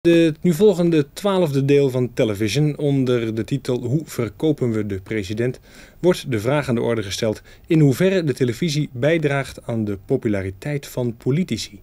Het nu volgende 12e deel van Television onder de titel Hoe verkopen we de president wordt de vraag aan de orde gesteld in hoeverre de televisie bijdraagt aan de populariteit van politici.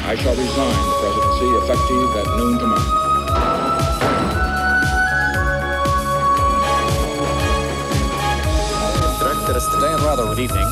I shall resign the presidency effective at noon tomorrow. Director, it's today and rather good evening.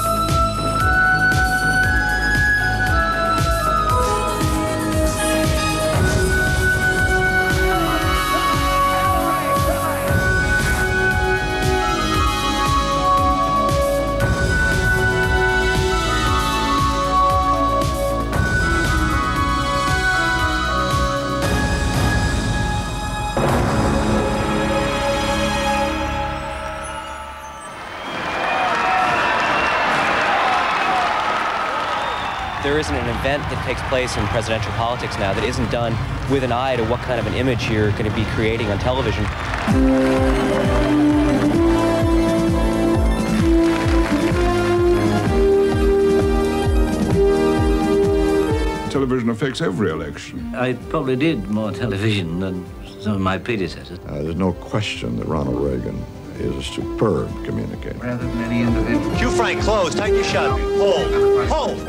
There isn't an event that takes place in presidential politics now that isn't done with an eye to what kind of an image you're going to be creating on television. Television affects every election. I probably did more television than some of my predecessors. There's no question that Ronald Reagan is a superb communicator. Rather than any individual. Cue Frank, close, tighten your shot. Hold, hold.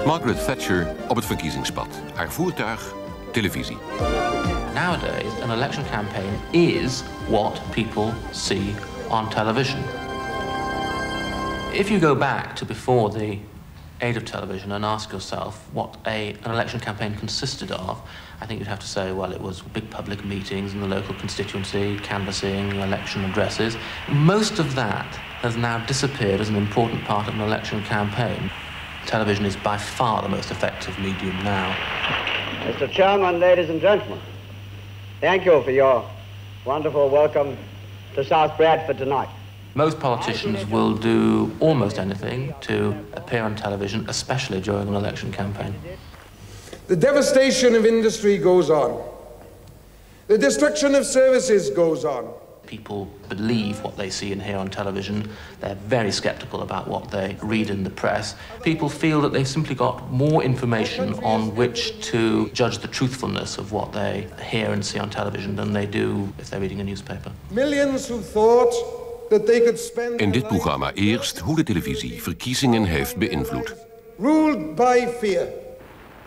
Margaret Thatcher op het verkiezingspad. Haar voertuig, televisie. Nowadays, an election campaign is what people see on television. If you go back to before the age of television and ask yourself what an election campaign consisted of, I think you'd have to say, well, it was big public meetings in the local constituency, canvassing, election addresses. Most of that has now disappeared as an important part of an election campaign. Television is by far the most effective medium now. Mr. Chairman, ladies and gentlemen, thank you for your wonderful welcome to South Bradford tonight. Most politicians will do almost anything to appear on television, especially during an election campaign. The devastation of industry goes on. The destruction of services goes on. People believe what they see and hear on television. They're very skeptical about what they read in the press. People feel that they've simply got more information on which to judge the truthfulness of what they hear and see on television than they do if they're reading a newspaper. Millions who thought that they could spend In dit programma eerst hoe de televisie verkiezingen heeft beïnvloed. Ruled by fear.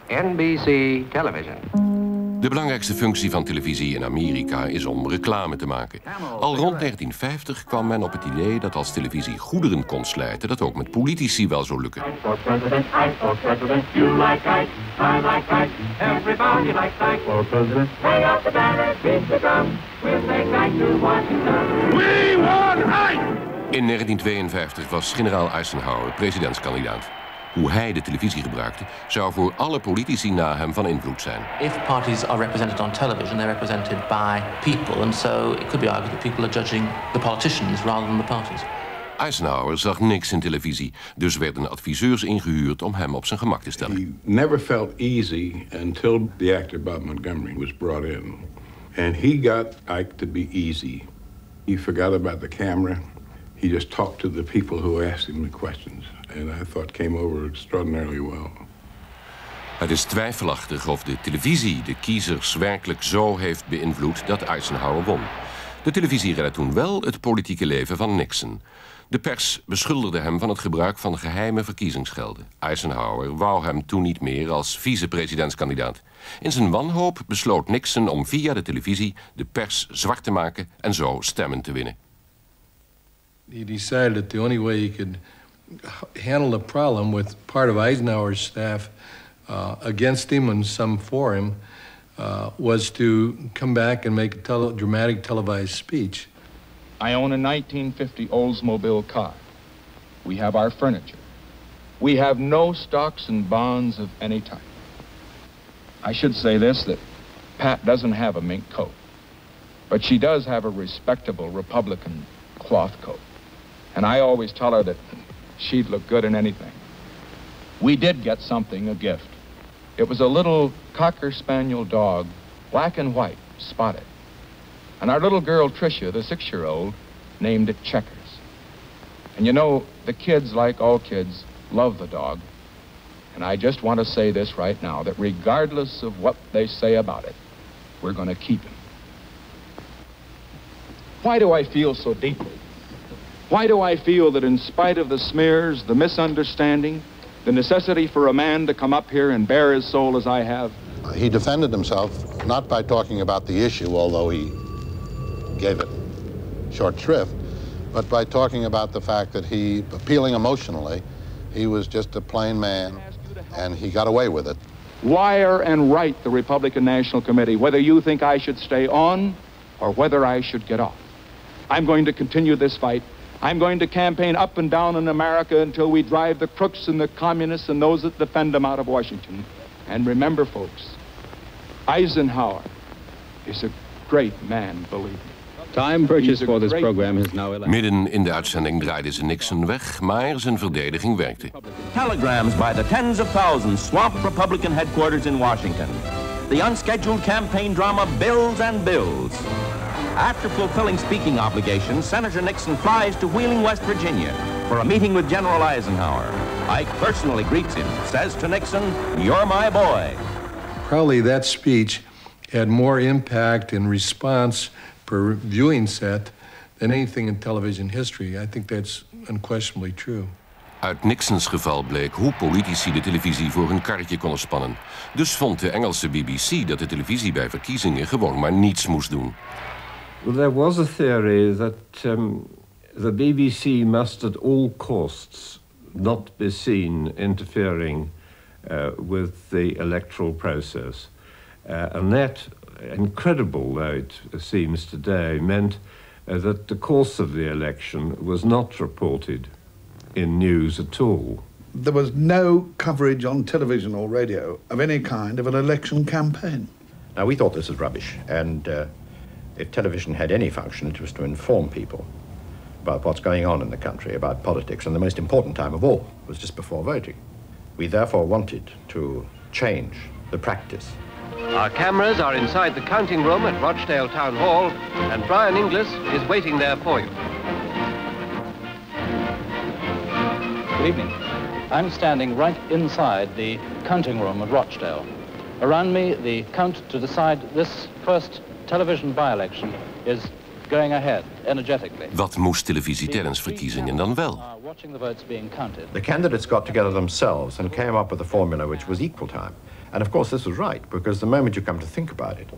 NBC Television. De belangrijkste functie van televisie in Amerika is om reclame te maken. Al rond 1950 kwam men op het idee dat als televisie goederen kon slijten, dat ook met politici wel zou lukken. In 1952 was generaal Eisenhower presidentskandidaat. Hoe hij de televisie gebruikte, zou voor alle politici na hem van invloed zijn. If parties are represented on television, they're represented by people, and so it could be argued that people are judging the politicians rather than the parties. Eisenhower zag niks in televisie, dus werden adviseurs ingehuurd om hem op zijn gemak te stellen. He never felt easy until the actor Bob Montgomery was brought in. And he got Ike to be easy. He forgot about the camera. He just talked to the people who asked him the questions. And I thought came over extraordinarily well. Het is twijfelachtig of de televisie de kiezers werkelijk zo heeft beïnvloed dat Eisenhower won. De televisie redde toen wel het politieke leven van Nixon. De pers beschuldigde hem van het gebruik van geheime verkiezingsgelden. Eisenhower wou hem toen niet meer als vicepresidentskandidaat. In zijn wanhoop besloot Nixon om via de televisie de pers zwart te maken en zo stemmen te winnen. He decided that the only way he could handle the problem with part of Eisenhower's staff against him and some for him was to come back and make a dramatic televised speech. I own a 1950 Oldsmobile car. We have our furniture. We have no stocks and bonds of any type. I should say this, that Pat doesn't have a mink coat, but she does have a respectable Republican cloth coat. And I always tell her that she'd look good in anything. we did get something, a gift. It was a little Cocker Spaniel dog, black and white, spotted. And our little girl, Tricia, the 6-year-old, named it Checkers. And you know, the kids, like all kids, love the dog. And I just want to say this right now, that regardless of what they say about it, we're going to keep him. Why do I feel so deeply? Why do I feel that in spite of the smears, the misunderstanding, the necessity for a man to come up here and bare his soul as I have? He defended himself not by talking about the issue, although he gave it short shrift, but by talking about the fact that he, appealing emotionally, he was just a plain man, and he got away with it. Wire and write the Republican National Committee whether you think I should stay on or whether I should get off. I'm going to continue this fight. I'm going to campaign up and down in America until we drive the crooks and the communists and those that defend them out of Washington. And remember, folks, Eisenhower is a great man, believe me. Time purchase for this program is now elapsed. Midden in de uitzending draaiden ze Nixon weg, maar zijn verdediging werkte. Telegrams by the tens of thousands swamped Republican headquarters in Washington. The unscheduled campaign drama builds and builds. After fulfilling speaking obligations, Senator Nixon flies to Wheeling, West Virginia for a meeting with General Eisenhower. Ike personally greets him, says to Nixon, "You're my boy." Probably that speech had more impact and response per viewing set than anything in television history. I think that's unquestionably true. Uit Nixons geval bleek hoe politici de televisie voor hun karretje konden spannen. Dus vond de Engelse BBC dat de televisie bij verkiezingen gewoon maar niets moest doen. Well, there was a theory that the BBC must at all costs not be seen interfering with the electoral process. And that, incredible though it seems today, meant that the course of the election was not reported in news at all. There was no coverage on television or radio of any kind of an election campaign. Now, we thought this was rubbish, and if television had any function, it was to inform people about what's going on in the country, about politics, and the most important time of all was just before voting. We therefore wanted to change the practice. Our cameras are inside the counting room at Rochdale Town Hall, and Brian Inglis is waiting there for you. Good evening. I'm standing right inside the counting room at Rochdale. Around me, the count to decide this first television by-election is going ahead energetically. Wat moest televisie tijdens verkiezingen dan wel? The candidates got together themselves and came up with a formula which was equal time. And of course this was right, because the moment you come to think about it,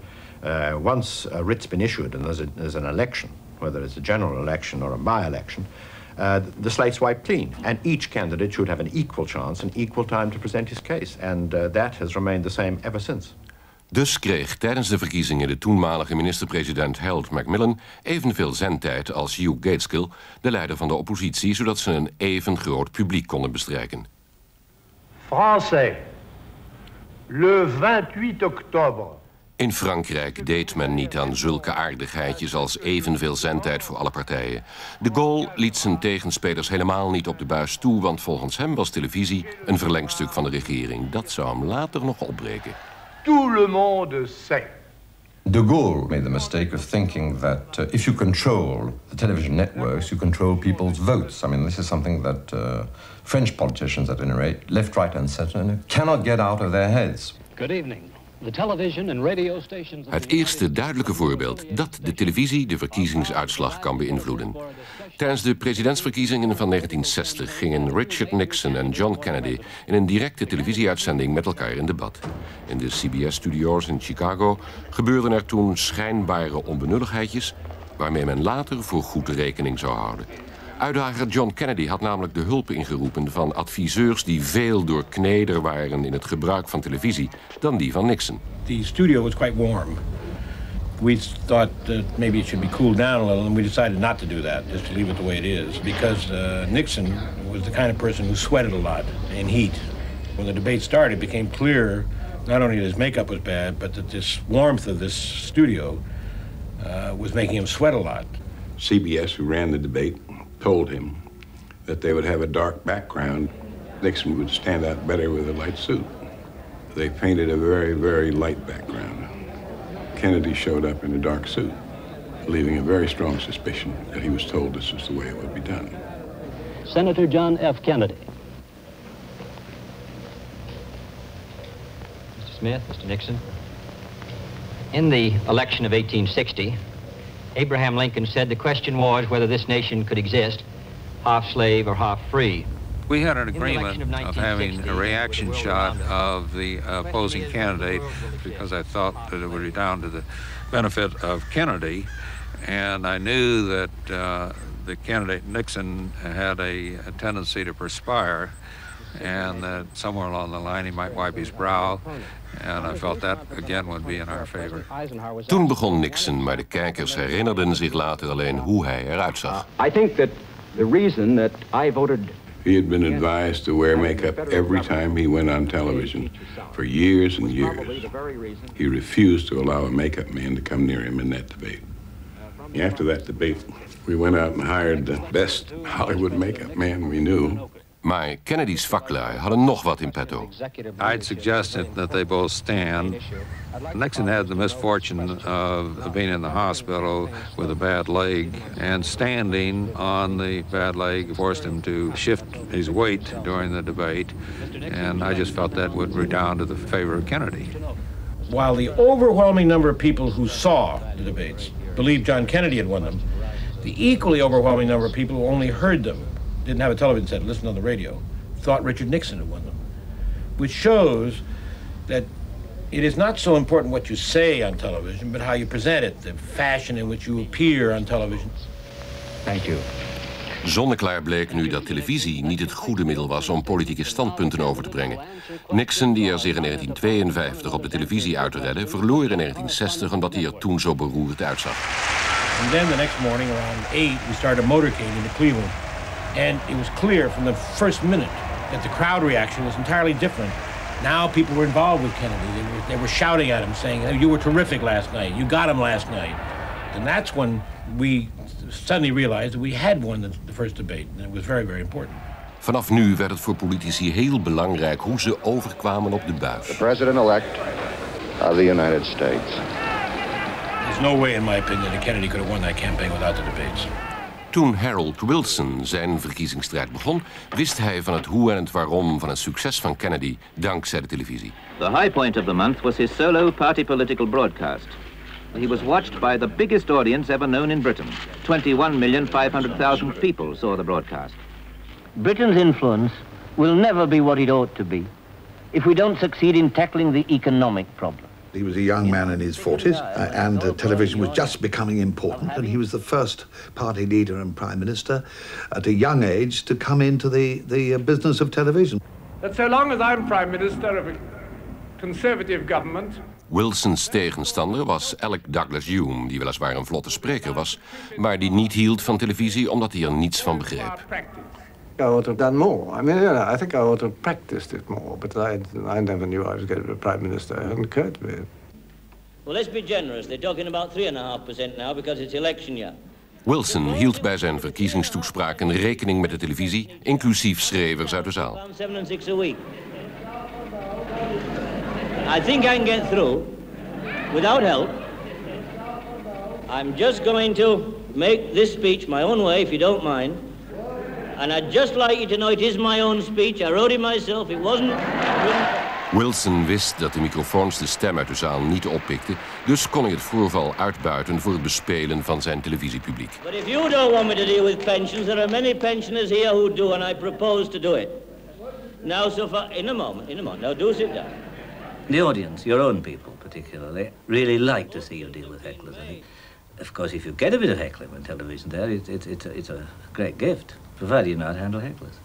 once a writ's been issued and there's an election, whether it's a general election or a by-election, the slate's wiped clean, and each candidate should have an equal chance and equal time to present his case, and that has remained the same ever since. Dus kreeg tijdens de verkiezingen de toenmalige minister-president Harold Macmillan evenveel zendtijd als Hugh Gaitskell, de leider van de oppositie, zodat ze een even groot publiek konden bestrijken. Français, le 28 octobre. In Frankrijk deed men niet aan zulke aardigheidjes als evenveel zendtijd voor alle partijen. De Gaulle liet zijn tegenspelers helemaal niet op de buis toe, want volgens hem was televisie een verlengstuk van de regering. Dat zou hem later nog opbreken. Tout le monde sait. De Gaulle made the mistake of thinking that if you control the television networks, you control people's votes. I mean, this is something that French politicians, at any rate, left, right and center, cannot get out of their heads. Good evening. The television and radio stations. Het eerste duidelijke voorbeeld dat de televisie de verkiezingsuitslag kan beïnvloeden. Tijdens de presidentsverkiezingen van 1960 gingen Richard Nixon en John Kennedy in een directe televisieuitzending met elkaar in debat. In de CBS-studio's in Chicago gebeurden er toen schijnbare onbenulligheidjes waarmee men later voor goed rekening zou houden. Uitdager John Kennedy had namelijk de hulp ingeroepen van adviseurs die veel doorkneder waren in het gebruik van televisie dan die van Nixon. The studio was quite warm. We thought that maybe it should be cooled down a little, and we decided not to do that, just to leave it the way it is, because Nixon was the kind of person who sweated a lot in heat. When the debate started, it became clear not only that his makeup was bad, but that this warmth of this studio was making him sweat a lot. CBS, who ran the debate, told him that they would have a dark background Nixon would stand out better with a light suit. They painted a very, very light background. Kennedy showed up in a dark suit, leaving a very strong suspicion that he was told this was the way it would be done. Senator John F. Kennedy. Mr. Smith, Mr. Nixon. In the election of 1860, Abraham Lincoln said the question was whether this nation could exist, half slave or half free. We had an agreement of having a reaction shot of the opposing candidate because I thought that it would redound to the benefit of Kennedy. And I knew that the candidate Nixon had a tendency to perspire and that somewhere along the line he might wipe his brow. And I felt that again would be in our favor. Toen begon Nixon, maar de kijkers herinnerden zich later alleen hoe hij eruit zag. I think that the reason that I voted... He had been advised to wear makeup every time he went on television for years and years. He refused to allow a makeup man to come near him in that debate. After that debate, we went out and hired the best Hollywood makeup man we knew. Maar Kennedy's vaklui hadden nog wat in petto. I'd suggested that they both stand. Nixon had the misfortune of being in the hospital with a bad leg, and standing on the bad leg forced him to shift his weight during the debate, and I just felt that would redound to the favor of Kennedy. While the overwhelming number of people who saw the debates believed John Kennedy had won them, the equally overwhelming number of people who only heard them, didn't have a television set, listened on the radio, thought Richard Nixon had won them. Which shows that it is not so important what you say on television, but how you present it, the fashion in which you appear on television. Thank you. Zonneklaar bleek nu dat televisie niet het goede middel was om politieke standpunten over te brengen. Nixon, die er zich in 1952 op de televisie uit redde, verloor in 1960 omdat hij er toen zo beroerd uitzag. And then the next morning around 8, we started a motorcade into Cleveland. And it was clear from the first minute that the crowd reaction was entirely different. Now people were involved with Kennedy. They were shouting at him, saying, "You were terrific last night. You got him last night." And that's when we suddenly realized that we had won the first debate. And it was very, very important. Vanaf nu werd het voor politici heel belangrijk hoe ze overkwamen op de buis. The president-elect of the United States. There's no way, in my opinion, that Kennedy could have won that campaign without the debates. Toen Harold Wilson zijn verkiezingsstrijd begon, wist hij van het hoe en het waarom van het succes van Kennedy dankzij de televisie. The high point of the month was his solo party political broadcast. He was watched by the biggest audience ever known in Britain. 21,500,000 people saw the broadcast. Britain's influence will never be what it ought to be if we don't succeed in tackling the economic problem. He was a young man in his 40s, and television was just becoming important, and he was the first party leader and prime minister at a young age to come into the business of television. That so long as I'm prime minister of a conservative government... Wilsons tegenstander was Alec Douglas Hume, die weliswaar een vlotte spreker was, maar die niet hield van televisie omdat hij er niets van begreep. I ought to have done more. I mean, I think I ought to have practiced it more, but I never knew I was going to be prime minister. It hadn't occurred to me. Well, let's be generous. They're talking about 3.5% now because it's election year. Wilson hield bij zijn verkiezingstoespraken rekening met de televisie, inclusief schrijvers uit de zaal. 7 and 6 a week. I think I can get through without help. I'm just going to make this speech my own way, if you don't mind. And I'd just like you to know it is my own speech. I wrote it myself. It wasn't... Wilson wist dat de microfoons de stem uit de zaal niet oppikten, dus kon hij het voorval uitbuiten voor het bespelen van zijn televisiepubliek. But if you don't want me to deal with pensions, there are many pensioners here who do, and I propose to do it. Now, so far, in a moment, now do sit down. The audience, your own people particularly, really like to see you deal with hecklers. I think, of course, if you get a bit of heckling on television there, it's a great gift, provided you know how to handle hecklers.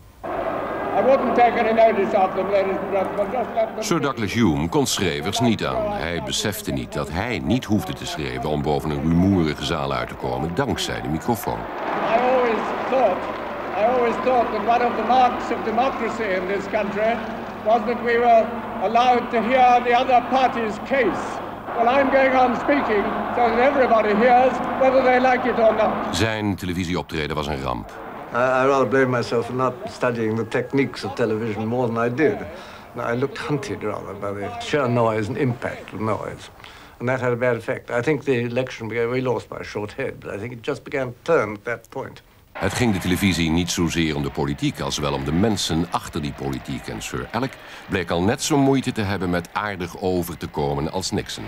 I wouldn't take any notice of them, ladies and gentlemen. Just let them... Sir Douglas Hume kon schrijvers niet aan. Hij besefte niet dat hij niet hoefde te schrijven om boven een rumoerige zaal uit te komen, dankzij de microfoon. I always thought that one of the marks of democracy in this country was that we were allowed to hear the other party's case. Well, I'm going on speaking so that everybody hears whether they like it or not. Zijn televisieoptreden was een ramp. I rather blame myself for not studying the techniques of television more than I did. I looked hunted rather by the sheer noise and impact of noise. And that had a bad effect. I think the election we lost by a short head, but I think it just began to turn at that point. Het ging de televisie niet zozeer om de politiek als wel om de mensen achter die politiek. En Sir Alec bleek al net zo moeite te hebben met aardig over te komen als Nixon.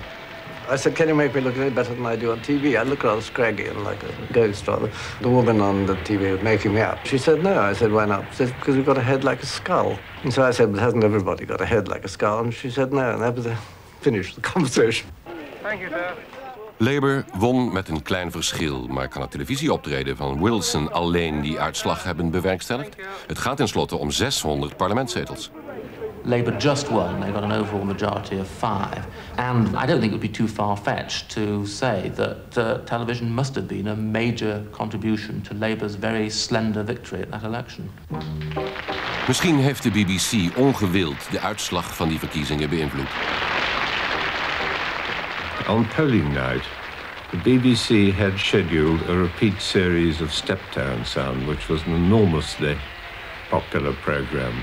I said, can you make me look any better than I do on TV? I look rather scraggy and like a ghost rather. The woman on the TV was making me up. She said, no. I said, why not? She said, because you've got a head like a skull. And so I said, but hasn't everybody got a head like a skull? And she said, no. And that was finished the conversation. Thank you, sir. Labour won met een klein verschil, maar kan het televisieoptreden van Wilson alleen die uitslag hebben bewerkstelligd? Het gaat tenslotte om 600 parlementszetels. Labour just won. They got an overall majority of 5. And I don't think it would be too far-fetched to say that television must have been a major contribution to Labour's very slender victory at that election. Misschien heeft de BBC ongewild de uitslag van die verkiezingen beïnvloed. On polling night, the BBC had scheduled a repeat series of Steptown Son, which was an enormously popular program.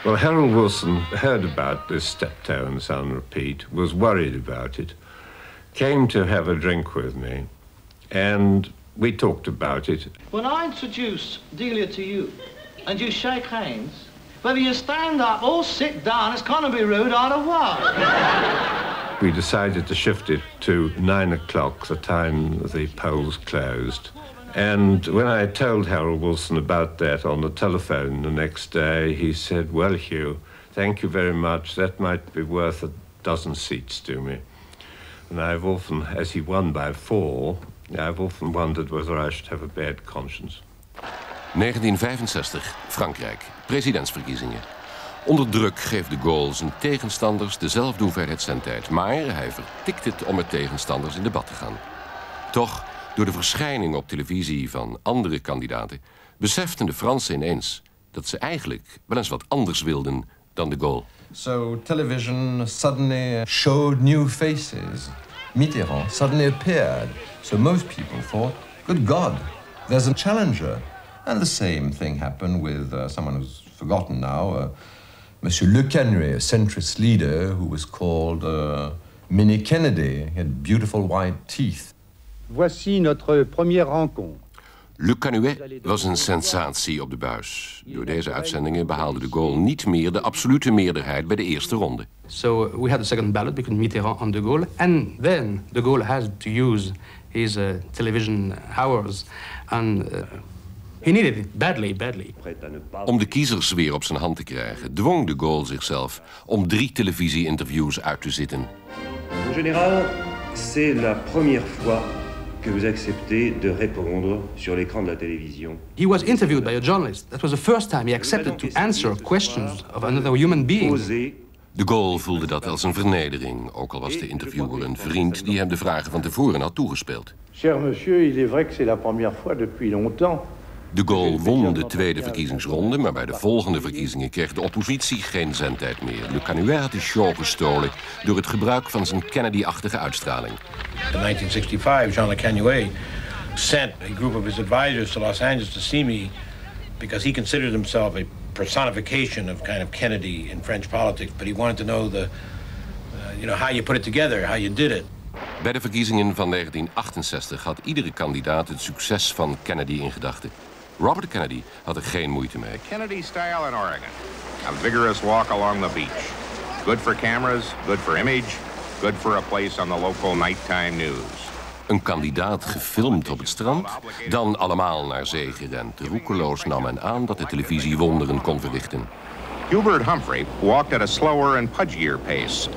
Well, Harold Wilson heard about this Steptown Son repeat, was worried about it, came to have a drink with me, and we talked about it. When I introduce Delia to you, and you shake hands, whether you stand up or sit down, it's going to be rude either way. We decided to shift it to 9 o'clock, the time the polls closed. And when I told Harold Wilson about that on the telephone the next day, he said, well, Hugh, thank you very much. That might be worth a dozen seats to me. And I've often, as he won by 4, I've often wondered whether I should have a bad conscience. 1965, Frankrijk, presidentsverkiezingen. Onder druk geeft de Gaulle zijn tegenstanders dezelfde hoeveelheid zendtijd, maar hij vertikt het om met tegenstanders in debat te gaan. Toch, door de verschijning op televisie van andere kandidaten, beseften de Fransen ineens dat ze eigenlijk wel eens wat anders wilden dan de Gaulle. So television suddenly showed new faces. Mitterrand suddenly appeared. So most people thought, good God, there's a challenger. And the same thing happened with someone who's forgotten now, Monsieur Le Canuet, a centrist leader who was called Mini Kennedy. He had beautiful white teeth. Voici notre première rencontre. Le Canuet was een sensatie op de buis. Door deze uitzendingen behaalde de Gaulle niet meer de absolute meerderheid bij de eerste ronde. So we had a second ballot between Mitterrand and de Gaulle, and then de Gaulle had to use his television hours, and he needed it badly. Om de kiezers weer op zijn hand te krijgen, dwong de Gaulle zichzelf om 3 televisie-interviews uit te zitten. En général, c'est la première fois que vous acceptez de répondre sur l'écran de la télévision. He was interviewed by a journalist. That was the first time he accepted to answer questions of another human being. De Gaulle voelde dat als een vernedering, ook al was de interviewer een vriend die hem de vragen van tevoren had toegespeeld. Cher monsieur, il est vrai que c'est la première fois depuis longtemps. De Gaulle won de tweede verkiezingsronde, maar bij de volgende verkiezingen kreeg de oppositie geen zendtijd meer. Le Canuet had de show gestolen door het gebruik van zijn Kennedy-achtige uitstraling. In 1965, Jean Le Canuet sent a group of his advisors to Los Angeles to see me because he considered himself a personification of kind of Kennedy in French politics, but he wanted to know the, how you put it together, how you did it. Bij de verkiezingen van 1968 had iedere kandidaat het succes van Kennedy in gedachten. Robert Kennedy had er geen moeite mee. Kennedy style in Oregon. A vigorous walk along the beach. Good for cameras, good for image, good for a place on the local nighttime news. Een kandidaat gefilmd op het strand, dan allemaal naar zee gerend. Roekeloos nam men aan dat de televisie wonderen kon verrichten. Hubert Humphrey walked at a slower and pudgier pace.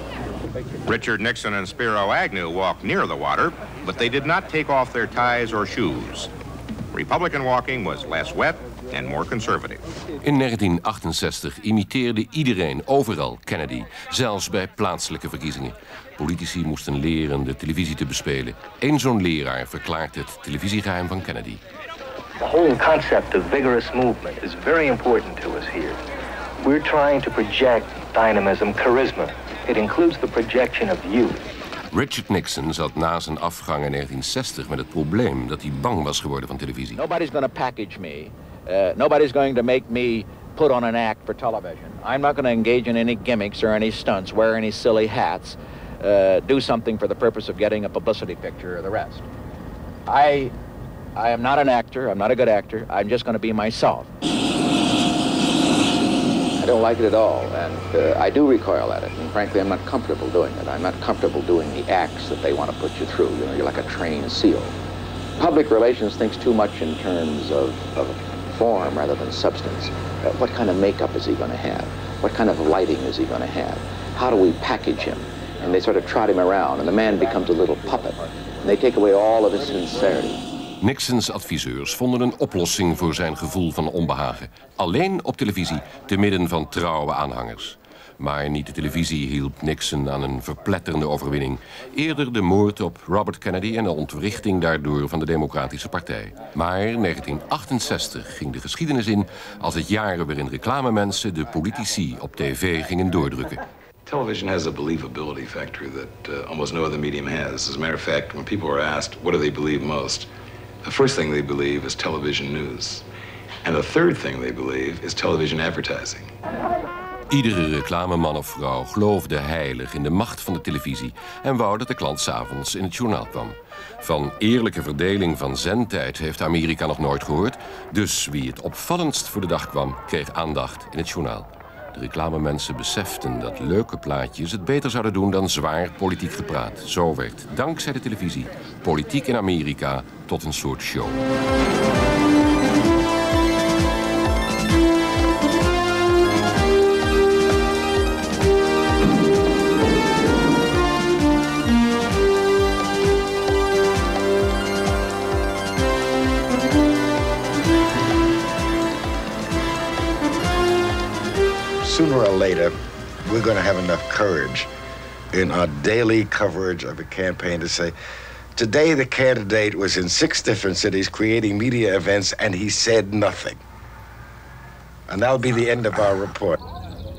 Richard Nixon and Spiro Agnew walked near the water, but they did not take off their ties or shoes. Republican walking was less wet and more conservative. In 1968 imiteerde iedereen overal Kennedy, zelfs bij plaatselijke verkiezingen. Politici moesten leren de televisie te bespelen. Eén zo'n leraar verklaart het televisiegeheim van Kennedy. The whole concept of vigorous movement is very important to us here. We're trying to project dynamism, charisma. It includes the projection of youth. Richard Nixon zat na zijn afgang in 1960 met het probleem dat hij bang was geworden van televisie. Nobody's going to package me. Nobody's going to make me put on an act for television. I'm not going to engage in any gimmicks or any stunts, wear any silly hats, do something for the purpose of getting a publicity picture or the rest. I am not an actor. I'm not a good actor. I'm just going to be myself. I don't like it at all, and I do recoil at it. And frankly, I'm not comfortable doing it. I'm not comfortable doing the acts that they want to put you through. You know, you're like a trained SEAL. Public relations thinks too much in terms of form rather than substance. What kind of makeup is he going to have? What kind of lighting is he going to have? How do we package him? And they sort of trot him around, and the man becomes a little puppet. And they take away all of his sincerity. Nixons adviseurs vonden een oplossing voor zijn gevoel van onbehagen. Alleen op televisie, te midden van trouwe aanhangers. Maar niet de televisie hielp Nixon aan een verpletterende overwinning. Eerder de moord op Robert Kennedy en de ontwrichting daardoor van de Democratische Partij. Maar 1968 ging de geschiedenis in als het jaar waarin reclamemensen de politici op tv gingen doordrukken. Television has a believability factor that almost no other medium has. As a matter of fact, when people are asked what do they believe most, the first thing they believe is television news. And the third thing they believe is television advertising. Iedere reclameman of vrouw geloofde heilig in de macht van de televisie en wou dat de klant 's avonds in het journaal kwam. Van eerlijke verdeling van zendtijd heeft Amerika nog nooit gehoord, dus wie het opvallendst voor de dag kwam, kreeg aandacht in het journaal. De reclamemensen beseften dat leuke plaatjes het beter zouden doen dan zwaar politiek gepraat. Zo werd, dankzij de televisie, politiek in Amerika tot een soort show. Sooner or later, we're going to have enough courage in our daily coverage of a campaign to say, today the candidate was in 6 different cities creating media events and he said nothing. And that'll be the end of our report.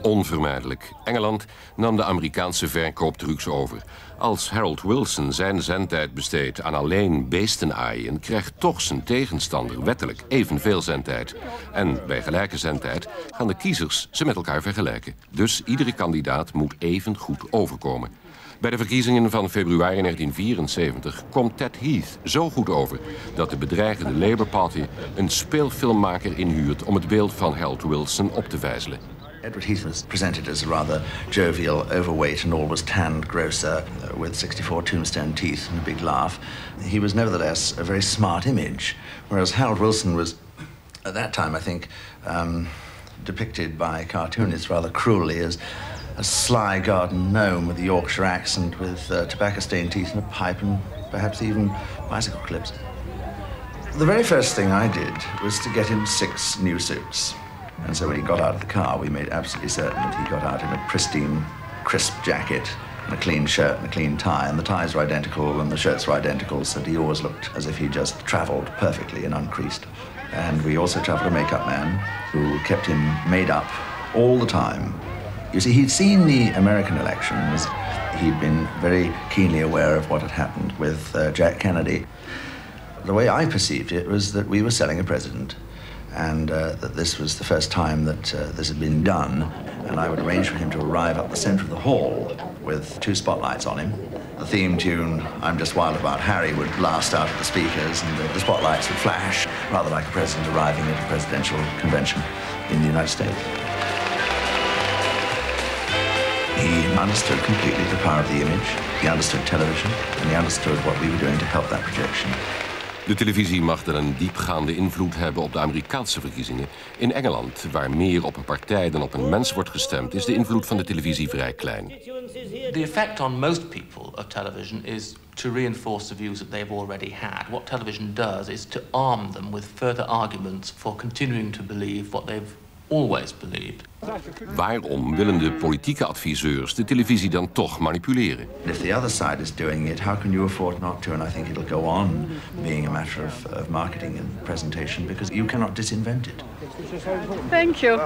Onvermijdelijk. Engeland nam de Amerikaanse verkooptrucs over. Als Harold Wilson zijn zendtijd besteedt aan alleen beestenaaien, krijgt toch zijn tegenstander wettelijk evenveel zendtijd. En bij gelijke zendtijd gaan de kiezers ze met elkaar vergelijken. Dus iedere kandidaat moet even goed overkomen. Bij de verkiezingen van februari 1974 komt Ted Heath zo goed over dat de bedreigende Labour Party een speelfilmmaker inhuurt om het beeld van Harold Wilson op te vijzelen. Edward Heath was presented as a rather jovial, overweight and always tanned grocer with 64 tombstone teeth and a big laugh. He was nevertheless a very smart image, whereas Harold Wilson was, at that time I think, depicted by cartoonists rather cruelly as a sly garden gnome with a Yorkshire accent with tobacco-stained teeth and a pipe and perhaps even bicycle clips. The very first thing I did was to get him 6 new suits. And so when he got out of the car, we made absolutely certain that he got out in a pristine, crisp jacket and a clean shirt and a clean tie. And the ties were identical and the shirts were identical, so that he always looked as if he just travelled perfectly and uncreased. And we also travelled a makeup man who kept him made up all the time. You see, he'd seen the American elections. He'd been very keenly aware of what had happened with Jack Kennedy. The way I perceived it was that we were selling a president. And that this was the first time that this had been done. And I would arrange for him to arrive up the center of the hall with 2 spotlights on him. The theme tune, I'm Just Wild About Harry, would blast out of the speakers and the spotlights would flash, rather like a president arriving at a presidential convention in the United States. He understood completely the power of the image, he understood television, and he understood what we were doing to help that projection. De televisie mag dan een diepgaande invloed hebben op de Amerikaanse verkiezingen. In Engeland, waar meer op een partij dan op een mens wordt gestemd, is de invloed van de televisie vrij klein. The effect on most people of television is to reinforce the views that they've already had. What television does is to arm them with further arguments for continuing to believe what they've always believed. Waarom willen de politieke adviseurs de televisie dan toch manipuleren? If the other side is doing it, how can you afford not to? And I think it'll go on being a matter of marketing and presentation because you cannot disinvent it. Thank you.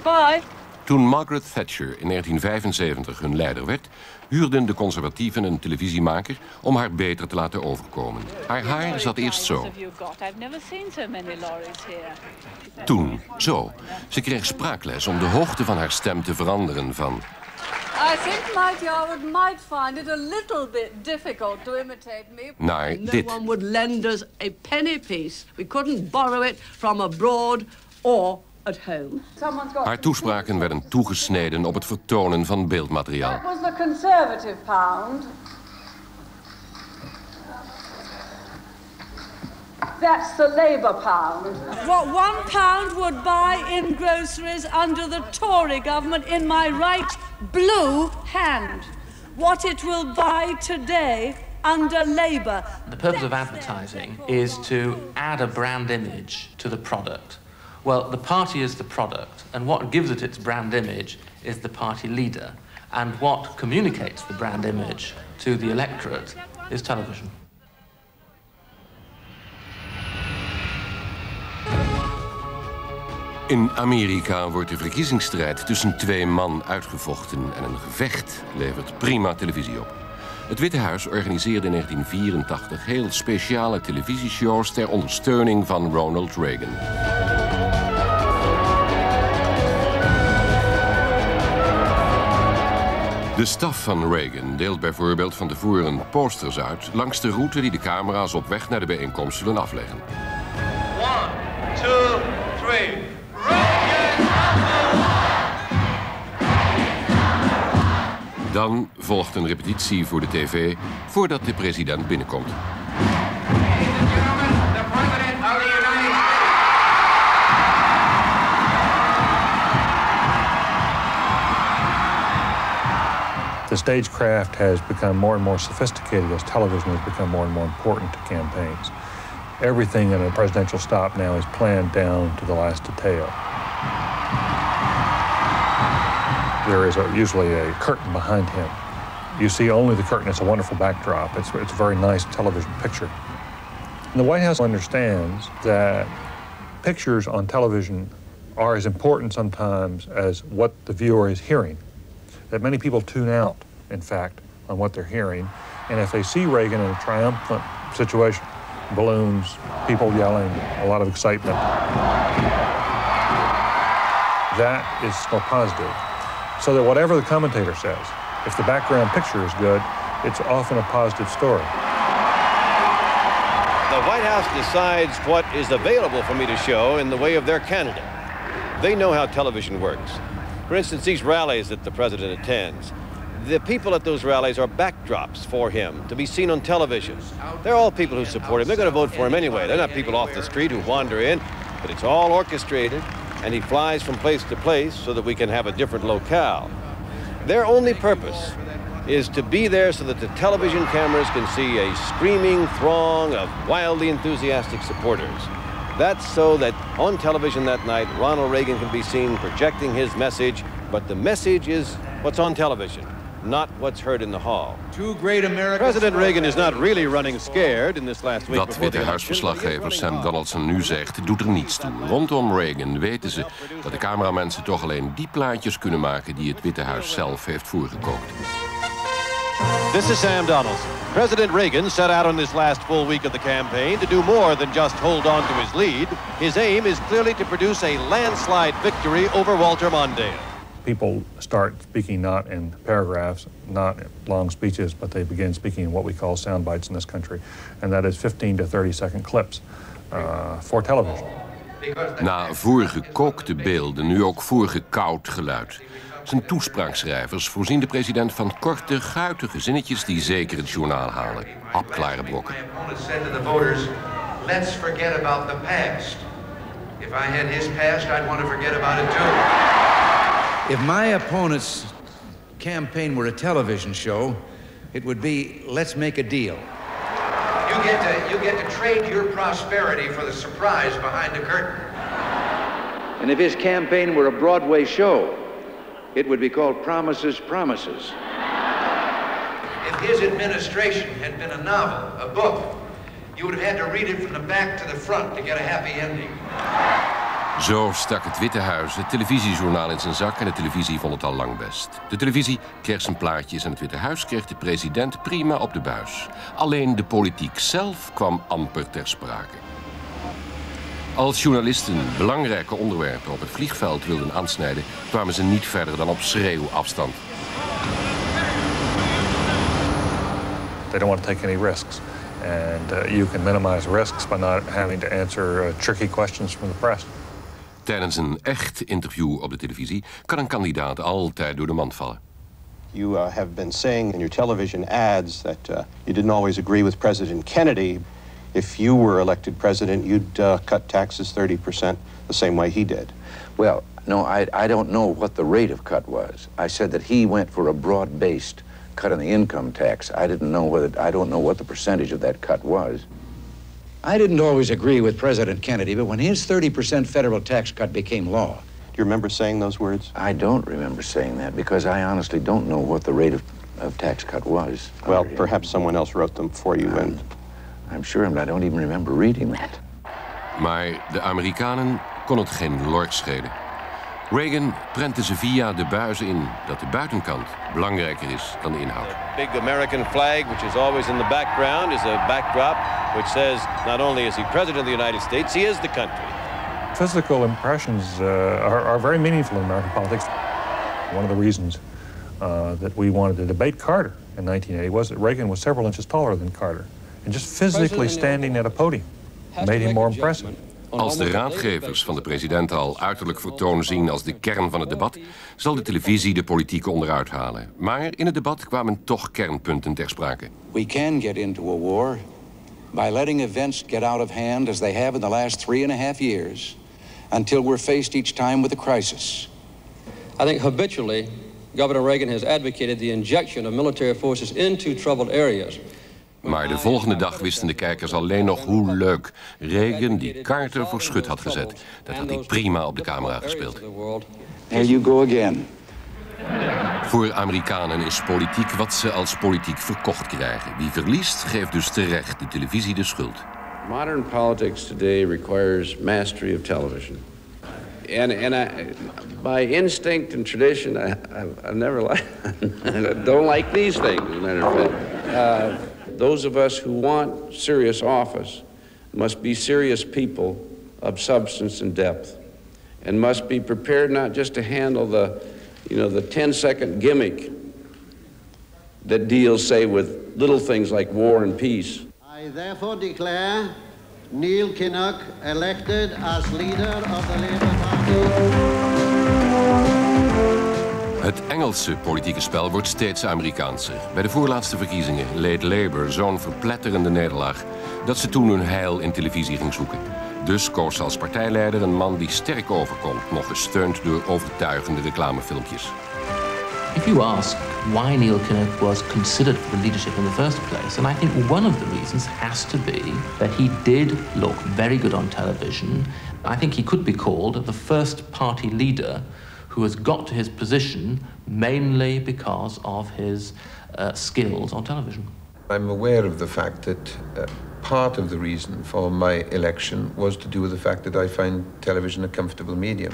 Bye. Toen Margaret Thatcher in 1975 hun leider werd, huurden de conservatieven een televisiemaker om haar beter te laten overkomen. Haar haar zat eerst zo. Toen, zo. Ze kreeg spraakles om de hoogte van haar stem te veranderen van... I think, my dear, might find it a little bit difficult to imitate me. Naar dit. No one would lend us a penny piece. We couldn't borrow it from abroad or at home. Haar toespraken werden toegesneden op het vertonen van beeldmateriaal. That was the Conservative pound. That's the Labour pound. What £1 would buy in groceries under the Tory government in my right blue hand. What it will buy today under Labour. The purpose of advertising is to add a brand image to the product. Well, the party is the product, and what gives it its brand image is the party leader. And what communicates the brand image to the electorate is television. In Amerika wordt de verkiezingsstrijd tussen twee man uitgevochten en een gevecht levert prima televisie op. Het Witte Huis organiseerde in 1984 heel speciale televisieshows ter ondersteuning van Ronald Reagan. De staf van Reagan deelt bijvoorbeeld van tevoren posters uit langs de route die de camera's op weg naar de bijeenkomst zullen afleggen. 1, 2, 3. Dan volgt een repetitie voor de tv voordat de president binnenkomt. The stagecraft has become more and more sophisticated as television has become more and more important to campaigns. Everything in a presidential stop now is planned down to the last detail. There is usually a curtain behind him. You see only the curtain. It's a wonderful backdrop. It's a very nice television picture. And the White House understands that pictures on television are as important sometimes as what the viewer is hearing. That many people tune out, in fact, on what they're hearing. And if they see Reagan in a triumphant situation, balloons, people yelling, a lot of excitement, that is more positive. So that whatever the commentator says, if the background picture is good, it's often a positive story. The White House decides what is available for me to show in the way of their candidate. They know how television works. For instance, these rallies that the president attends, the people at those rallies are backdrops for him to be seen on television. They're all people who support him. They're going to vote for him anyway. They're not people off the street who wander in, but it's all orchestrated, and he flies from place to place so that we can have a different locale. Their only purpose is to be there so that the television cameras can see a screaming throng of wildly enthusiastic supporters. That's so that on television that night, Ronald Reagan can be seen projecting his message, but the message is what's on television, not what's heard in the hall. President Reagan is not really running scared in this last week. Wat Witte Huisverslaggever Sam Donaldson nu zegt, doet er niets toe. Rondom Reagan weten ze dat de cameramensen toch alleen die plaatjes kunnen maken die het Witte Huis zelf heeft voorgekookt. This is Sam Donaldson. President Reagan set out on this last full week of the campaign to do more than just hold on to his lead. His aim is clearly to produce a landslide victory over Walter Mondale. People start speaking not in paragraphs, not in long speeches, but they begin speaking in what we call sound bites in this country. And that is 15 to 30-second clips for television. Na voorgekookte beelden nu ook voorgekoud geluid. Zijn toespraakschrijvers voorzien de president van korte, guitige zinnetjes die zeker het journaal halen. Hapklare brokken. Let's forget about the past. If I had his past, I'd want to forget about it too. If my opponent's campaign were a television show, it would be, let's make a deal. You get to trade your prosperity for the surprise behind the curtain. And if his campaign were a Broadway show, it would be called Promises, Promises. If his administration had been a novel, a book, you would have had to read it from the back to the front to get a happy ending. Zo stak het Witte Huis het televisiejournaal in zijn zak en de televisie vond het al lang best. De televisie kreeg zijn plaatjes en het Witte Huis kreeg de president prima op de buis. Alleen de politiek zelf kwam amper ter sprake. Als journalisten belangrijke onderwerpen op het vliegveld wilden aansnijden, kwamen ze niet verder dan op schreeuwafstand. They don't want to take any risks. And you can minimize risks by not having to answer tricky questions from the press. Tijdens een echt interview op de televisie kan een kandidaat altijd door de mand vallen. You have been saying in your television ads that you didn't always agree with President Kennedy. If you were elected president, you'd cut taxes 30% the same way he did. Well, no, I don't know what the rate of cut was. I said that he went for a broad-based cut in the income tax. I don't know what the percentage of that cut was. I didn't always agree with President Kennedy, but when his 30% federal tax cut became law. Do you remember saying those words? I don't remember saying that because I honestly don't know what the rate of tax cut was. Well, perhaps someone else wrote them for you. And I'm sure, but I don't even remember reading that. Maar de Amerikanen kon het geen lork schelen. Reagan prentte ze via de buizen in dat de buitenkant belangrijker is dan de inhoud. The big American flag, which is always in the background, is a backdrop which says not only is he president of the United States, he is the country. Physical impressions are very meaningful in American politics. One of the reasons that we wanted to debate Carter in 1980 was that Reagan was several inches taller than Carter. And just physically standing at a podium made him more impressive. Als de raadgevers van de president al uiterlijk vertoon zien als de kern van het debat, zal de televisie de politiek onderuit halen. Maar in het debat kwamen toch kernpunten ter sprake. We can get into a war by letting events get out of hand as they have in the last 3.5 years, until we're faced each time with a crisis. I think habitually, Governor Reagan has advocated the injection of military forces into troubled areas. Maar de volgende dag wisten de kijkers alleen nog hoe leuk Reagan die Carter voor schut had gezet. Dat had hij prima op de camera gespeeld. There you go again. Voor Amerikanen is politiek wat ze als politiek verkocht krijgen. Wie verliest, geeft dus terecht de televisie de schuld. Modern politics today requires mastery of television. And by instinct and tradition, I've never I don't like these things, as a matter of fact. Those of us who want serious office must be serious people of substance and depth, and must be prepared not just to handle the 10-second gimmick that deals, say, with little things like war and peace. I therefore declare Neil Kinnock elected as leader of the Labour Party. Het Engelse politieke spel wordt steeds Amerikaanser. Bij de voorlaatste verkiezingen leed Labour zo'n verpletterende nederlaag dat ze toen hun heil in televisie ging zoeken. Dus koos ze als partijleider een man die sterk overkomt, nog gesteund door overtuigende reclamefilmpjes. If you ask why Neil Kinnock was considered for the leadership in the first place, and I think one of the reasons has to be that he did look very good on television. I think he could be called the first party leader who has got to his position mainly because of his skills on television. I'm aware of the fact that part of the reason for my election was to do with the fact that I find television a comfortable medium.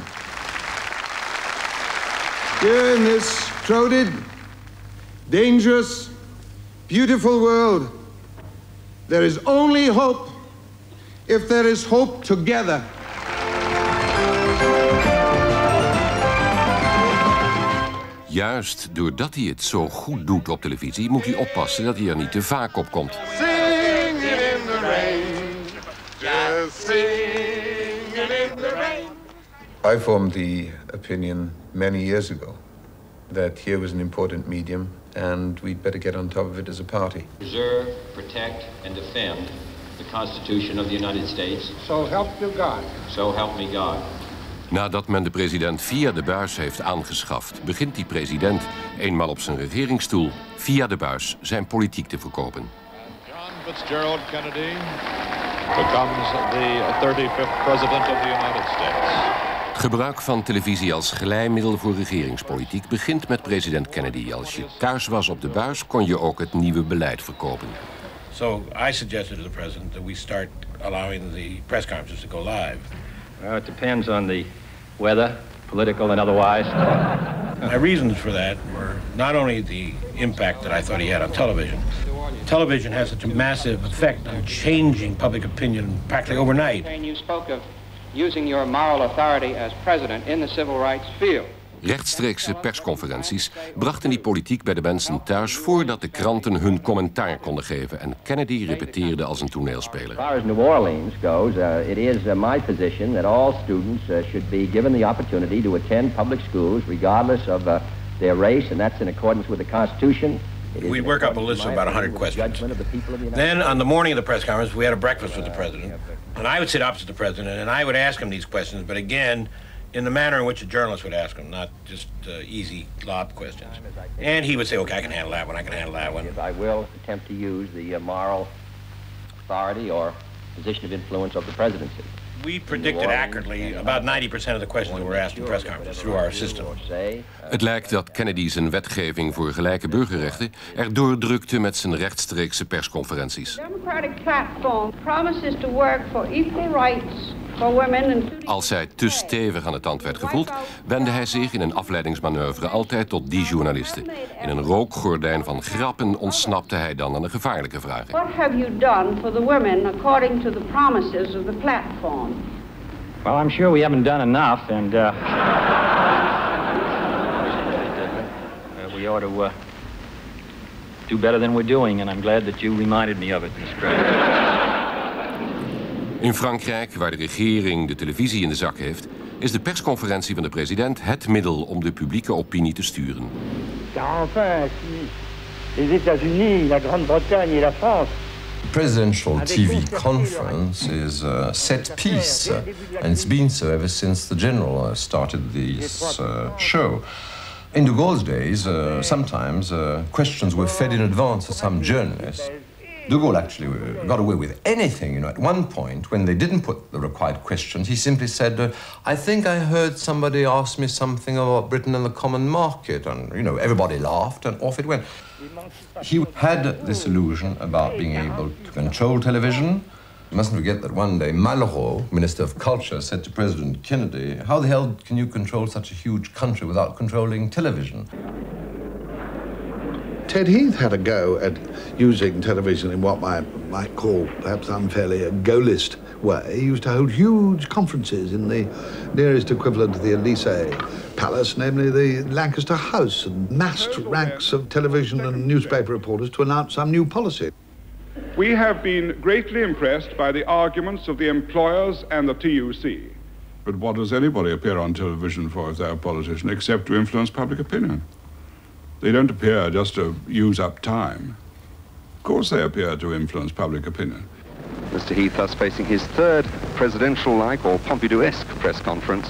Here in this crowded, dangerous, beautiful world, there is only hope if there is hope together. Juist doordat hij het zo goed doet op televisie, moet hij oppassen dat hij er niet te vaak op komt. Singing in the rain, just singing in the rain. I formed the opinion many years ago that here was an important medium and we'd better get on top of it as a party. Preserve, protect, and defend the Constitution of the United States. So help you God. So help me God. Nadat men de president via de buis heeft aangeschaft, begint die president, eenmaal op zijn regeringsstoel, via de buis zijn politiek te verkopen. John Fitzgerald Kennedy becomes the 35th president of the United States. Het gebruik van televisie als glijmiddel voor regeringspolitiek begint met president Kennedy. Als je thuis was op de buis, kon je ook het nieuwe beleid verkopen. So I suggested to the president that we start allowing the press conferences to go live. It depends on the weather, political and otherwise. My reasons for that were not only the impact that I thought he had on television. Television has such a massive effect on changing public opinion practically overnight. And you spoke of using your moral authority as president in the civil rights field. Rechtstreekse persconferenties brachten die politiek bij de mensen thuis voordat de kranten hun commentaar konden geven. En Kennedy repeteerde als een toneelspeler. As far as New Orleans goes, it is my position that all students should be given the opportunity to attend public schools regardless of their race, and that's in accordance with the Constitution. We'd work up a list of about 100 questions. Then, on the morning of the press conference, we had a breakfast with the president. And I would sit opposite the president, and I would ask him these questions, but again, in the manner in which a journalist would ask them, not just easy lob questions. And he would say, okay, I can handle that one, I can handle that one. I will attempt to use the moral authority or position of influence of the presidency. We predicted accurately about 90% of the questions that were asked in press conferences through our system. Het lijkt dat Kennedy zijn wetgeving voor gelijke burgerrechten erdoor drukte met zijn rechtstreekse persconferenties. Democratic platform promises to work for equal rights for women. Als hij te stevig aan de tand werd gevoeld, wendde hij zich in een afleidingsmanoeuvre altijd tot die journalisten. In een rookgordijn van grappen ontsnapte hij dan aan de gevaarlijke vragen. What have you done for the women according to the promises of the platform? Well, I'm sure we haven't done enough, and we ought to do better than we're doing, and I'm glad that you reminded me of it, Mr. President. In Frankrijk, waar de regering de televisie in de zak heeft, is de persconferentie van de president het middel om de publieke opinie te sturen. Enfin, les États-Unis, la Grande-Bretagne et la France. Presidential TV conference is a set piece, and it's been so ever since the general started this show. In de Gaulle's days, sometimes questions were fed in advance to some journalists. De Gaulle actually got away with anything, you know. At one point, when they didn't put the required questions, he simply said, I think I heard somebody ask me something about Britain and the common market. And, you know, everybody laughed and off it went. He had this illusion about being able to control television. You mustn't forget that one day Malraux, Minister of Culture, said to President Kennedy, how the hell can you control such a huge country without controlling television? Ted Heath had a go at using television in what I might call, perhaps unfairly, a Gaullist way. He used to hold huge conferences in the nearest equivalent to the Élysée Palace, namely the Lancaster House, and massed ranks of television and newspaper reporters to announce some new policy. We have been greatly impressed by the arguments of the employers and the TUC. But what does anybody appear on television for if they're a politician, except to influence public opinion? They don't appear just to use up time. Of course they appear to influence public opinion. Mr. Heath thus facing his third presidential-like or Pompidou-esque press conference.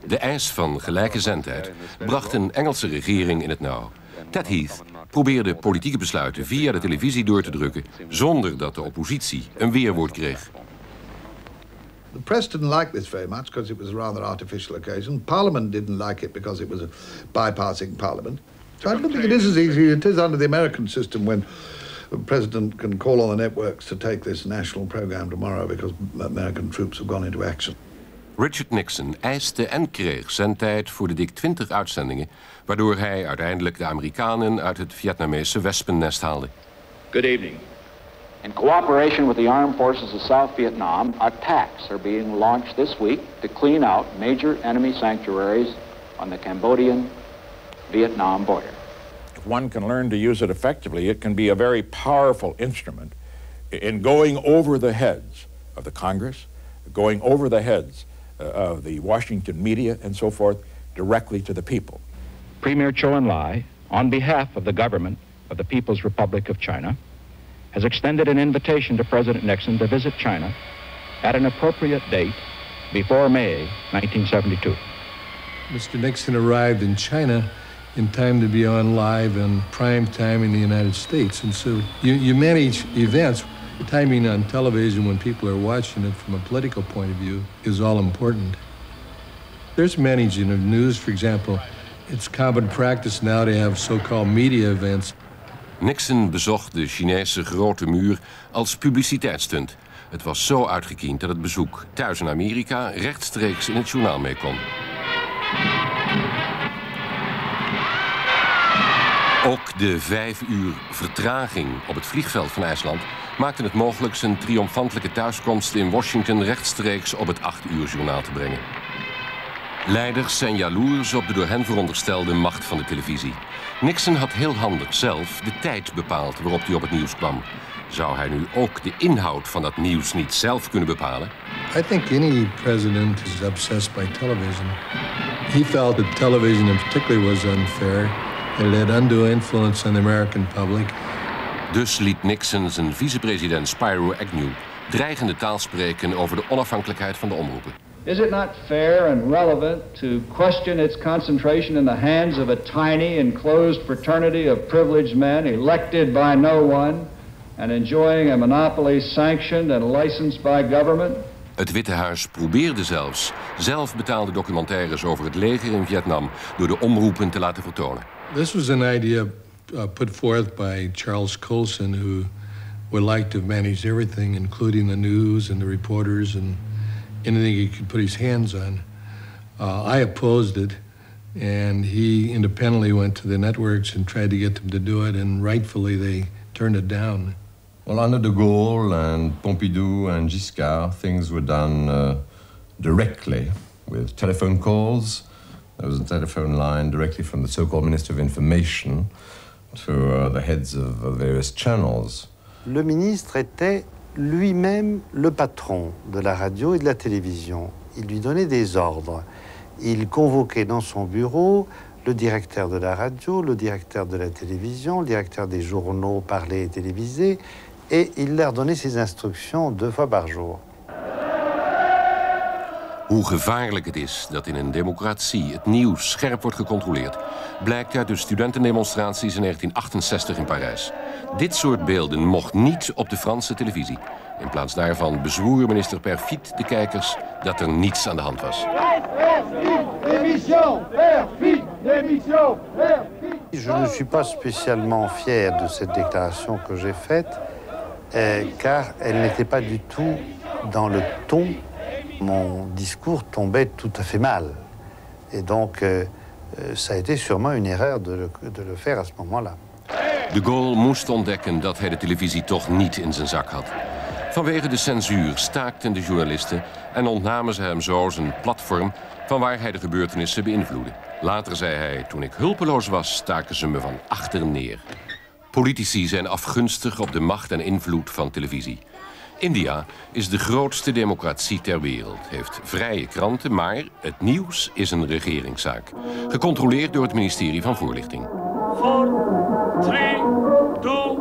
De eis van gelijke zendtijd bracht een Engelse regering in het nauw. Ted Heath probeerde politieke besluiten via de televisie door te drukken zonder dat de oppositie een weerwoord kreeg. The press didn't like this very much because it was a rather artificial occasion. Parliament didn't like it because it was a bypassing parliament. So I don't think it is as easy as it is under the American system when the president can call on the networks to take this national program tomorrow because American troops have gone into action. Richard Nixon eiste en kreeg zendtijd voor de dik 20 uitzendingen, waardoor hij uiteindelijk de Amerikanen uit het Vietnamese wespennest haalde. Good evening. In cooperation with the armed forces of South Vietnam, attacks are being launched this week to clean out major enemy sanctuaries on the Cambodian-Vietnam border. If one can learn to use it effectively, it can be a very powerful instrument in going over the heads of the Congress, going over the heads of the Washington media and so forth, directly to the people. Premier Zhou Enlai, on behalf of the government of the People's Republic of China, has extended an invitation to President Nixon to visit China at an appropriate date before May 1972. Mr. Nixon arrived in China in time to be on live and prime time in the United States. And so you manage events. Timing on television when people are watching it from a political point of view is all important. There's managing of news, for example. It's common practice now to have so-called media events. Nixon bezocht de Chinese Grote Muur als publiciteitsstunt. Het was zo uitgekiend dat het bezoek thuis in Amerika rechtstreeks in het journaal mee kon. Ook de 5 uur vertraging op het vliegveld van IJsland maakte het mogelijk zijn triomfantelijke thuiskomst in Washington rechtstreeks op het 8 uur journaal te brengen. Leiders zijn jaloers op de door hen veronderstelde macht van de televisie. Nixon had heel handig zelf de tijd bepaald waarop hij op het nieuws kwam. Zou hij nu ook de inhoud van dat nieuws niet zelf kunnen bepalen? I think any president is obsessed by television. He felt that television in particular was unfair. It had undue influence on the American public. Dus liet Nixon zijn vicepresident Spiro Agnew dreigende taal spreken over de onafhankelijkheid van de omroepen. Is it not fair and relevant to question its concentration in the hands of a tiny, enclosed fraternity of privileged men elected by no one and enjoying a monopoly sanctioned and licensed by government? Het Witte Huis probeerde zelfs zelf betaalde documentaires over het leger in Vietnam door de omroepen te laten vertonen. This was an idea put forth by Charles Colson, who would like to manage everything, including the news and the reporters and anything he could put his hands on. I opposed it, and he independently went to the networks and tried to get them to do it, and rightfully they turned it down. Well, under de Gaulle and Pompidou and Giscard, things were done directly with telephone calls. There was a telephone line directly from the so-called Minister of Information to the heads of various channels. Le ministre était lui-même le patron de la radio et de la télévision. Il lui donnait des ordres. Il convoquait dans son bureau le directeur de la radio, le directeur de la télévision, le directeur des journaux parlés et télévisés, et il leur donnait ses instructions 2 fois par jour. Hoe gevaarlijk het is dat in een democratie het nieuws scherp wordt gecontroleerd, blijkt uit de studentendemonstraties in 1968 in Parijs. Dit soort beelden mocht niet op de Franse televisie. In plaats daarvan bezwoer minister Perfit de kijkers dat er niets aan de hand was. Je ne suis pas spécialement fier de cette déclaration que j'ai faite, car elle n'était pas du tout dans le ton. Mon discours tombait tout à fait mal. Et donc, ça a été sûrement une erreur de le faire à ce moment-là. De Gaulle moest ontdekken dat hij de televisie toch niet in zijn zak had. Vanwege de censuur staakten de journalisten en ontnamen ze hem zo zijn platform van waar hij de gebeurtenissen beïnvloedde. Later zei hij, toen ik hulpeloos was, staken ze me van achter neer. Politici zijn afgunstig op de macht en invloed van televisie. India is de grootste democratie ter wereld, heeft vrije kranten, maar het nieuws is een regeringszaak. Gecontroleerd door het ministerie van Voorlichting. 4, 3, 2.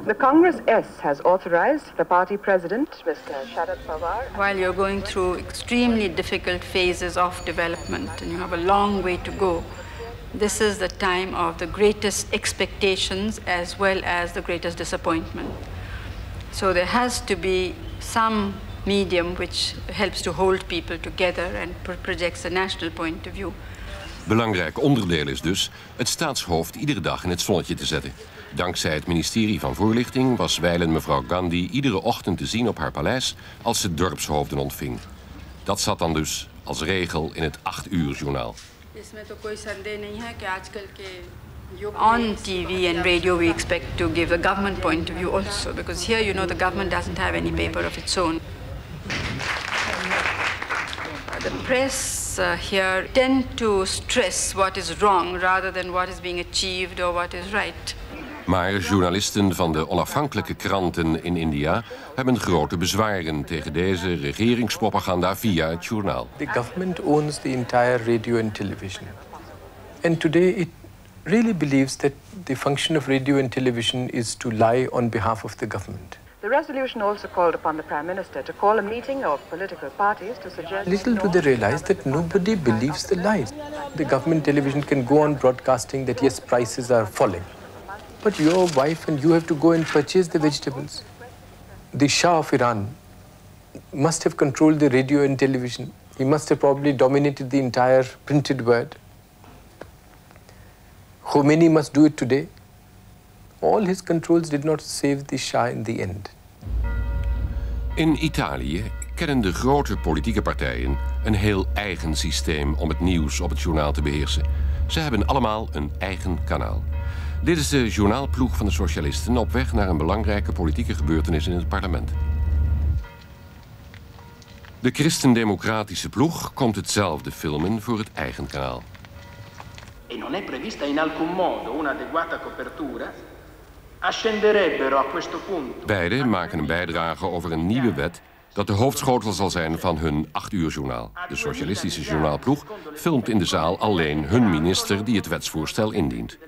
The Congress S has authorized the party president, Mr. Sharad Pawar. While you're going through extremely difficult phases of development and you have a long way to go, this is the time of the greatest expectations as well as the greatest disappointment. So there has to be some medium which helps to hold people together and projects a national point of view. Belangrijk onderdeel is dus het staatshoofd iedere dag in het zonnetje te zetten. Dankzij het ministerie van Voorlichting was wijlen mevrouw Gandhi iedere ochtend te zien op haar paleis als ze dorpshoofden ontving. Dat zat dan dus als regel in het 8-uur-journaal. On TV and radio we expect to give a government point of view also, because here, you know, the government doesn't have any paper of its own. The press here tend to stress what is wrong rather than what is being achieved or what is right. Maar journalisten van de onafhankelijke kranten in India hebben grote bezwaren tegen deze regeringspropaganda via het journaal. The government owns the entire radio and television. And today it really believes that the function of radio and television is to lie on behalf of the government. The resolution also called upon the Prime Minister to call a meeting of political parties to suggest... Little do they realize that nobody believes the lies. The government television can go on broadcasting that yes, prices are falling. But your wife and you have to go and purchase the vegetables. The Shah of Iran must have controlled the radio and television. He must have probably dominated the entire printed word. Khomeini must do it today. All his controls did not save the Shah in the end. In Italië kennen de grote politieke partijen een heel eigen systeem om het nieuws op het journaal te beheersen. Ze hebben allemaal een eigen kanaal. Dit is de journaalploeg van de socialisten op weg naar een belangrijke politieke gebeurtenis in het parlement. De christendemocratische ploeg komt hetzelfde filmen voor het eigen kanaal. E non è prevista in alcun modo un'adeguata copertura, ascenderebbero a questo punto. Beiden maken een bijdrage over een nieuwe wet dat de hoofdschotel zal zijn van hun 8-uur-journaal. De socialistische journaalploeg filmt in de zaal alleen hun minister die het wetsvoorstel indient.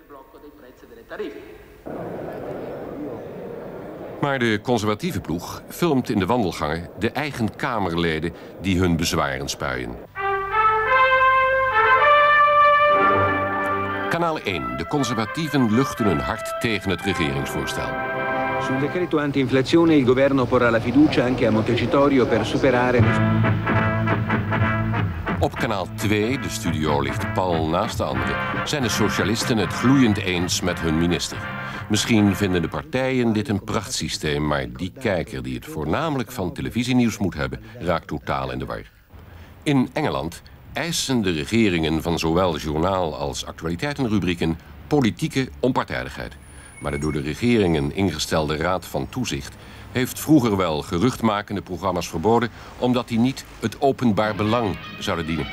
Maar de conservatieve ploeg filmt in de wandelgangen de eigen Kamerleden die hun bezwaren spuien. Kanaal 1. De conservatieven luchten hun hart tegen het regeringsvoorstel. Sul decreto anti-inflazione il governo porrà la fiducia anche a Montecitorio per superare... Op kanaal 2, de studio ligt pal naast de andere, zijn de socialisten het gloeiend eens met hun minister. Misschien vinden de partijen dit een prachtsysteem, maar die kijker die het voornamelijk van televisienieuws moet hebben, raakt totaal in de war. In Engeland eisen de regeringen van zowel journaal als actualiteitenrubrieken politieke onpartijdigheid. Maar de door de regeringen ingestelde Raad van Toezicht heeft vroeger wel geruchtmakende programma's verboden, omdat die niet het openbaar belang zouden dienen.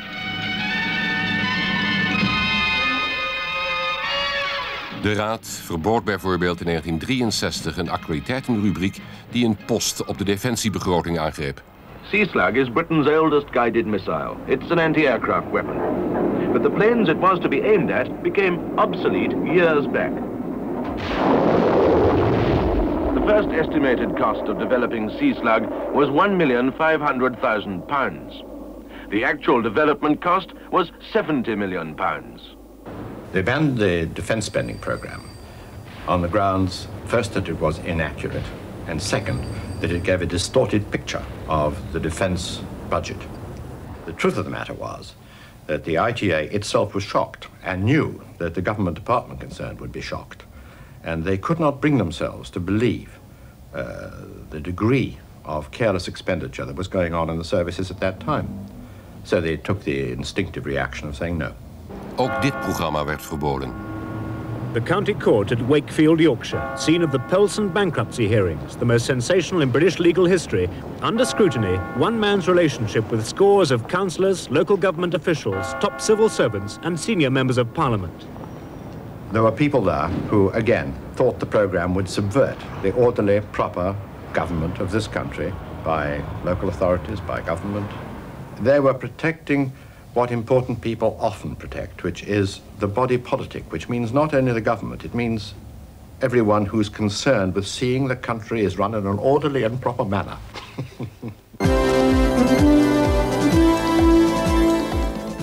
De Raad verbood bijvoorbeeld in 1963 een actualiteitenrubriek die een post op de defensiebegroting aangreep. Sea-Slug is Britain's oldest guided missile. It's an anti-aircraft weapon. But the planes it was to be aimed at became obsolete years back. The first estimated cost of developing Sea-Slug was £1,500,000. The actual development cost was £70 million. They banned the defense spending program on the grounds, first, that it was inaccurate, and second, that it gave a distorted picture of the defense budget. The truth of the matter was that the ITA itself was shocked and knew that the government department concerned would be shocked. And they could not bring themselves to believe the degree of careless expenditure that was going on in the services at that time. So they took the instinctive reaction of saying no. Ook dit programma werd verboden. The county court at Wakefield, Yorkshire, scene of the Pelson bankruptcy hearings, the most sensational in British legal history. Under scrutiny, one man's relationship with scores of councillors, local government officials, top civil servants and senior members of parliament. There were people there who, again, thought the program would subvert the orderly, proper government of this country by local authorities, by government. They were protecting what important people often protect, which is the body politic, which means not only the government, it means everyone who's concerned with seeing the country is run in an orderly and proper manner.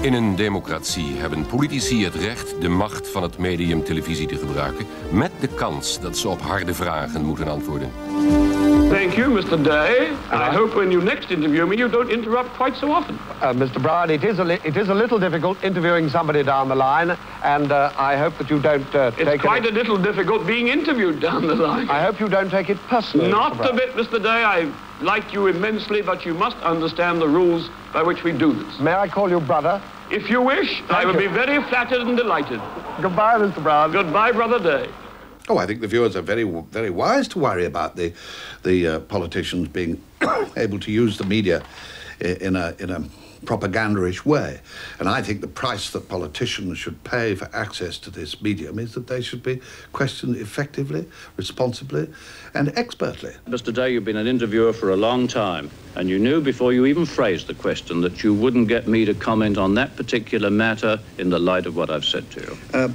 In een democratie hebben politici het recht de macht van het medium televisie te gebruiken, met de kans dat ze op harde vragen moeten antwoorden. Thank you, Mr. Day. And I hope when you next interview me, you don't interrupt quite so often. Mr. Brown, it is a little difficult interviewing somebody down the line, and I hope that you don't take It's quite a little difficult being interviewed down the line. I hope you don't take it personally. Not a bit, Mr. Day. I like you immensely, but you must understand the rules by which we do this. May I call you brother? If you wish, I will be very flattered and delighted. Goodbye, Mr. Brown. Goodbye, Brother Day. Oh, I think the viewers are very, very wise to worry about the politicians being able to use the media in a propagandaish way. And I think the price that politicians should pay for access to this medium is that they should be questioned effectively, responsibly, and expertly. Mr. Day, you've been an interviewer for a long time, and you knew before you even phrased the question that you wouldn't get me to comment on that particular matter in the light of what I've said to you.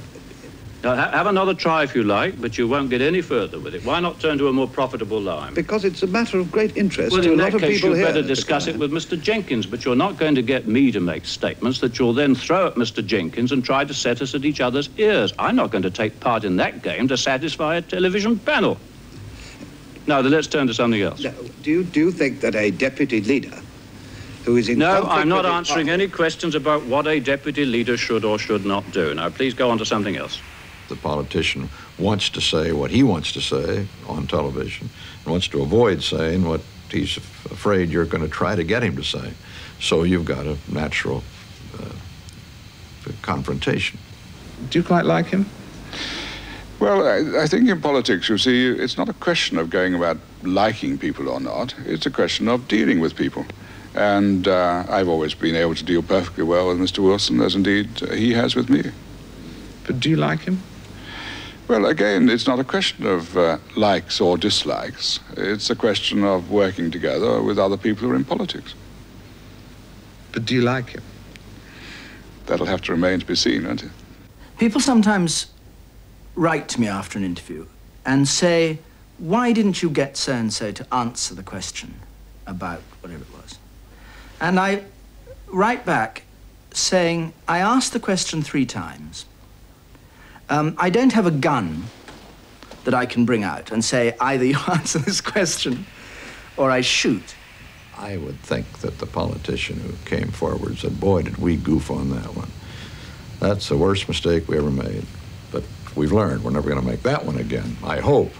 Now, have another try if you like, but you won't get any further with it. Why not turn to a more profitable line? Because it's a matter of great interest well, to a lot of people here. in that case, you'd better discuss it with Mr. Jenkins, but you're not going to get me to make statements that you'll then throw at Mr. Jenkins and try to set us at each other's ears. I'm not going to take part in that game to satisfy a television panel. Now, then let's turn to something else. Now, do you think that a deputy leader who is in No, conflict I'm not with answering any questions about what a deputy leader should or should not do. Now, please go on to something else. The politician wants to say what he wants to say on television and wants to avoid saying what he's afraid you're going to try to get him to say. So you've got a natural confrontation. Do you quite like him? Well, I think in politics, you see, it's not a question of going about liking people or not. It's a question of dealing with people. And I've always been able to deal perfectly well with Mr. Wilson, as indeed he has with me. But do you like him? Well, again, it's not a question of likes or dislikes. It's a question of working together with other people who are in politics. But do you like him? That'll have to remain to be seen, won't it? People sometimes write to me after an interview and say, why didn't you get so-and-so to answer the question about whatever it was? And I write back saying, I asked the question 3 times. I don't have a gun that I can bring out and say, either you answer this question or I shoot. I would think that the politician who came forward said, boy, did we goof on that one. That's the worst mistake we ever made. But we've learned we're never going to make that one again, I hope.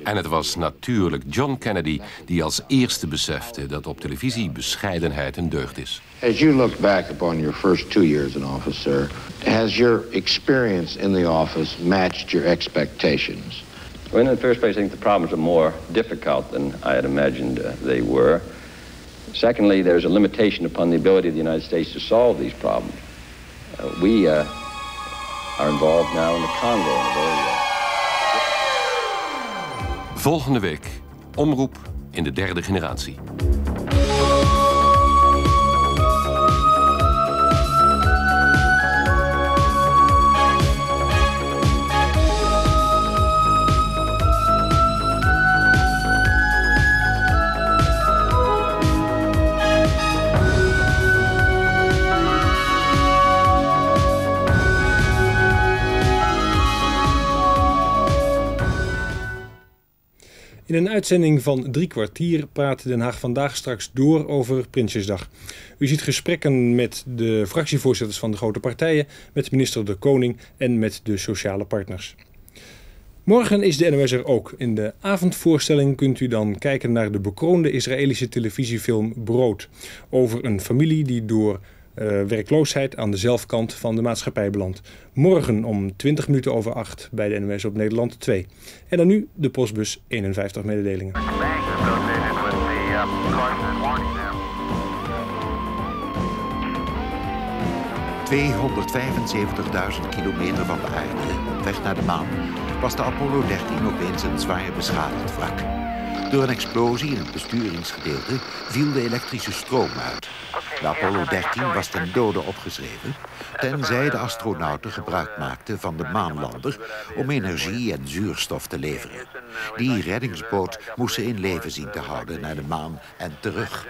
En het was natuurlijk John Kennedy die als eerste besefte dat op televisie bescheidenheid een deugd is. As you look back upon your first 2 years in office, sir, has your experience in the office matched your expectations? Well, in the first place, I think the problems are more difficult than I had imagined they were. Secondly, there's a limitation upon the ability of the United States to solve these problems. We are involved now in the Congo in a very Volgende week, omroep in de 3e generatie. In een uitzending van 3 kwartier praat Den Haag vandaag straks door over Prinsjesdag. U ziet gesprekken met de fractievoorzitters van de grote partijen, met minister De Koning en met de sociale partners. Morgen is de NOS er ook. In de avondvoorstelling kunt u dan kijken naar de bekroonde Israëlische televisiefilm Brood. Over een familie die door werkloosheid aan de zelfkant van de maatschappij belandt. Morgen om 8:20 bij de NOS op Nederland 2. En dan nu de postbus 51 mededelingen. 275.000 kilometer van de aarde op weg naar de maan was de Apollo 13 opeens een zwaar beschadigd wrak. Door een explosie in het besturingsgedeelte viel de elektrische stroom uit. De Apollo 13 was ten dode opgeschreven, tenzij de astronauten gebruik maakten van de maanlander om energie en zuurstof te leveren. Die reddingsboot moest ze in leven zien te houden naar de maan en terug.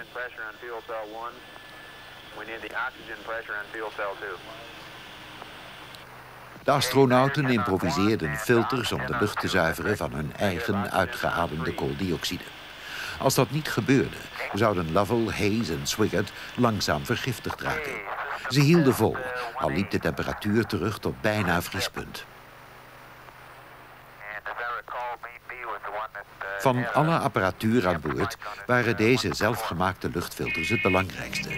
De astronauten improviseerden filters om de lucht te zuiveren van hun eigen uitgeademde kooldioxide. Als dat niet gebeurde, zouden Lovell, Hayes en Swigert langzaam vergiftigd raken. Ze hielden vol, al liep de temperatuur terug tot bijna vriespunt. Van alle apparatuur aan boord waren deze zelfgemaakte luchtfilters het belangrijkste.